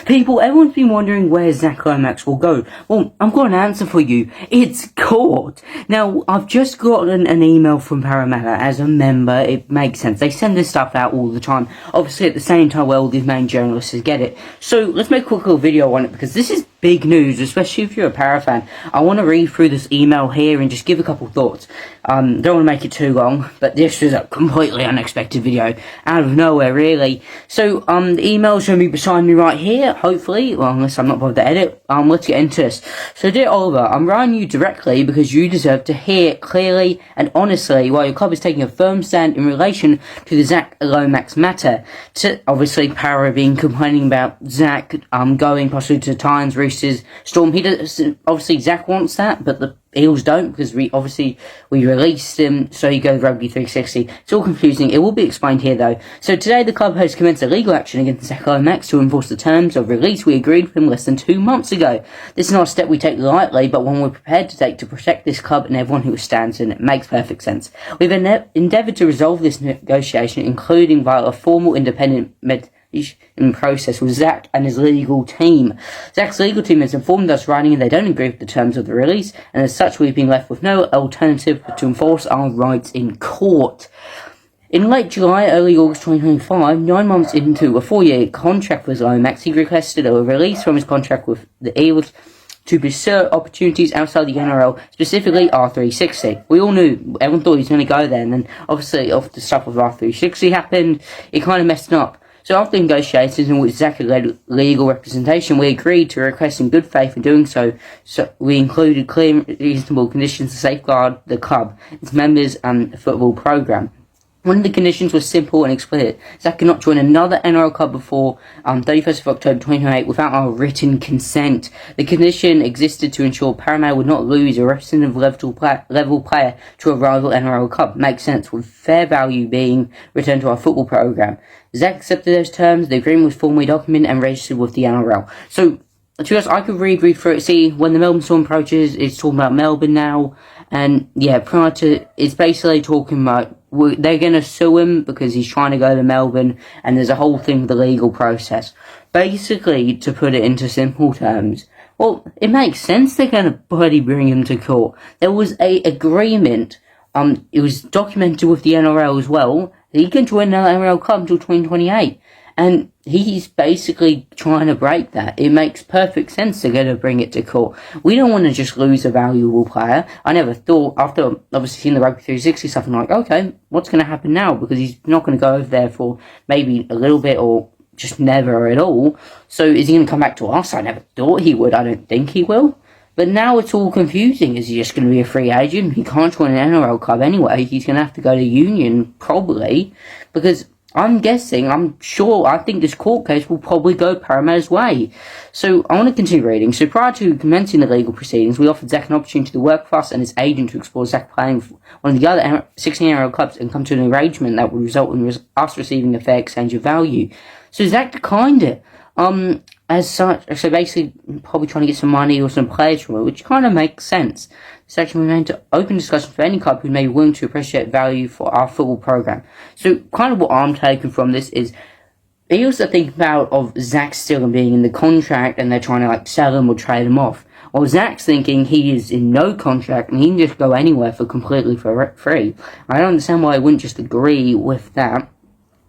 People, everyone's been wondering where Zach Lomax will go. Well, I've got an answer for you. It's court. Now, I've just gotten an email from Parramatta as a member. It makes sense. They send this stuff out all the time. Obviously, at the same time, well, these main journalists get it. So, let's make a quick little video on it, because this is big news, especially if you're a Para fan. I want to read through this email here and just give a couple thoughts. Don't want to make it too long, but this was a completely unexpected video, out of nowhere, really. So, the email's going to be beside me right here, hopefully, well, unless I'm not bothered to edit. Let's get into this. So, dear Oliver, I'm writing you directly because you deserve to hear clearly and honestly why your club is taking a firm stand in relation to the Zach Lomax matter. Obviously, Para been complaining about Zach going possibly to Titans, Roosters, Storm. He does, obviously Zach wants that, but the Eels don't, because we released him, so he goes Rugby 360. It's all confusing. It will be explained here, though. So today the club has commenced a legal action against Zach Lomax to enforce the terms of release we agreed with him less than 2 months ago. This is not a step we take lightly, but one we're prepared to take to protect this club and everyone who stands in it. Makes perfect sense. We've endeavoured to resolve this negotiation, including via a formal independent in process with Zach and his legal team. Zach's legal team has informed us writing they don't agree with the terms of the release, and as such we've been left with no alternative but to enforce our rights in court. In late July, early August 2025, 9 months into a 4-year contract with Lomax, he requested a release from his contract with the Eels to pursue opportunities outside the NRL, specifically R360. We all knew, everyone thought he was going to go there, and then obviously after the stuff with R360 happened, it kind of messed up. So after negotiations and with Zach's legal representation, we agreed to request in good faith in doing so. So we included clear and reasonable conditions to safeguard the club, its members and the football program. One of the conditions was simple and explicit. Zach cannot join another NRL club before 31st of October 2028 without our written consent. The condition existed to ensure Parramatta would not lose a representative level player to a rival NRL club. Makes sense, with fair value being returned to our football program. Zach accepted those terms. The agreement was formally documented and registered with the NRL. So, to be honest, I could read through it. See, when the Melbourne Storm approaches, it's talking about Melbourne now. And, yeah, prior to, it's basically talking about, they're going to sue him because he's trying to go to Melbourne, and there's a whole thing with the legal process. Basically, to put it into simple terms, well, it makes sense they're going to bloody bring him to court. There was a agreement, it was documented with the NRL as well, that he can join another NRL club until 2028. And he's basically trying to break that. It makes perfect sense they're going to bring it to court. We don't want to just lose a valuable player. I never thought, after obviously seeing the Rugby 360 stuff, I'm like, okay, what's going to happen now? Because he's not going to go over there for maybe a little bit or just never at all. So is he going to come back to us? I never thought he would. I don't think he will. But now it's all confusing. Is he just going to be a free agent? He can't join an NRL club anyway. He's going to have to go to Union, probably, because I'm guessing, I'm sure, I think this court case will probably go Parramatta's way. So, I want to continue reading. So, prior to commencing the legal proceedings, we offered Zach an opportunity to work for us and his agent to explore Zach playing for one of the other 16 NRL clubs and come to an arrangement that would result in us receiving a fair exchange of value. So, Zach declined it. As such, so basically, probably trying to get some money or some players from it, which kind of makes sense. This action remained to open discussion for any club who may be willing to appreciate value for our football program. So, kind of what I'm taking from this is, Eels are thinking about of Zach still being in the contract, and they're trying to like sell him or trade him off. While Zach's thinking he is in no contract and he can just go anywhere for completely free. I don't understand why I wouldn't just agree with that.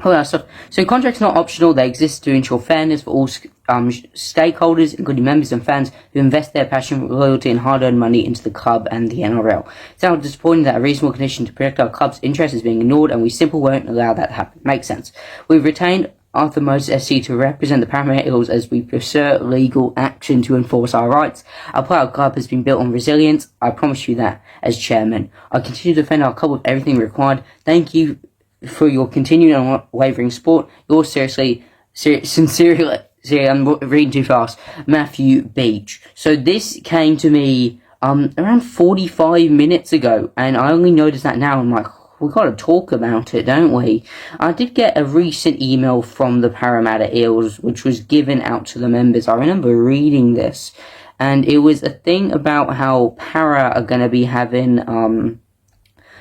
So contracts are not optional. They exist to ensure fairness for all stakeholders, including members and fans who invest their passion, loyalty and hard-earned money into the club and the NRL. It's now disappointing that a reasonable condition to protect our club's interest is being ignored, and we simply won't allow that to happen. Makes sense. We've retained Arthur Moses SC to represent the Parramatta Eels as we pursue legal action to enforce our rights. Our proud club has been built on resilience. I promise you that as chairman. I continue to defend our club with everything required. Thank you for your continued and unwavering support. Yours sincerely, I'm reading too fast, Matthew Beach. So this came to me around 45 minutes ago, and I only noticed that now. I'm like, we've got to talk about it, don't we? I did get a recent email from the Parramatta Eels, which was given out to the members. I remember reading this, and it was a thing about how Para are going to be having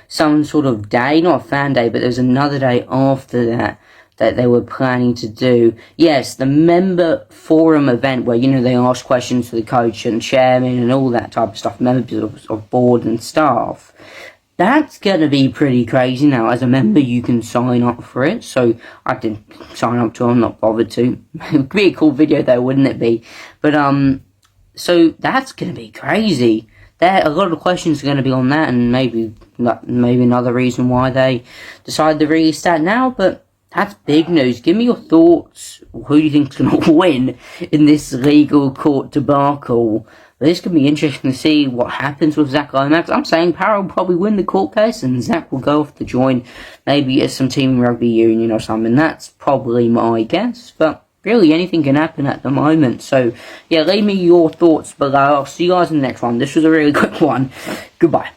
some sort of day, not a fan day, but there's another day after that that they were planning to do. Yes, the member forum event where, they ask questions to the coach and chairman and all that type of stuff, members of board and staff. That's going to be pretty crazy now. As a member, you can sign up for it. So I didn't sign up to it. I'm not bothered to. It would be a cool video though, wouldn't it be? But, so that's going to be crazy. A lot of questions are going to be on that, and maybe another reason why they decided to release that now. But that's big news. Give me your thoughts. Who do you think is going to win in this legal court debacle? But this could be interesting to see what happens with Zach Lomax. I'm saying Para will probably win the court case, and Zach will go off to join maybe some team rugby union or something. That's probably my guess, but really anything can happen at the moment. So yeah, leave me your thoughts below. I'll see you guys in the next one. This was a really quick one. Goodbye.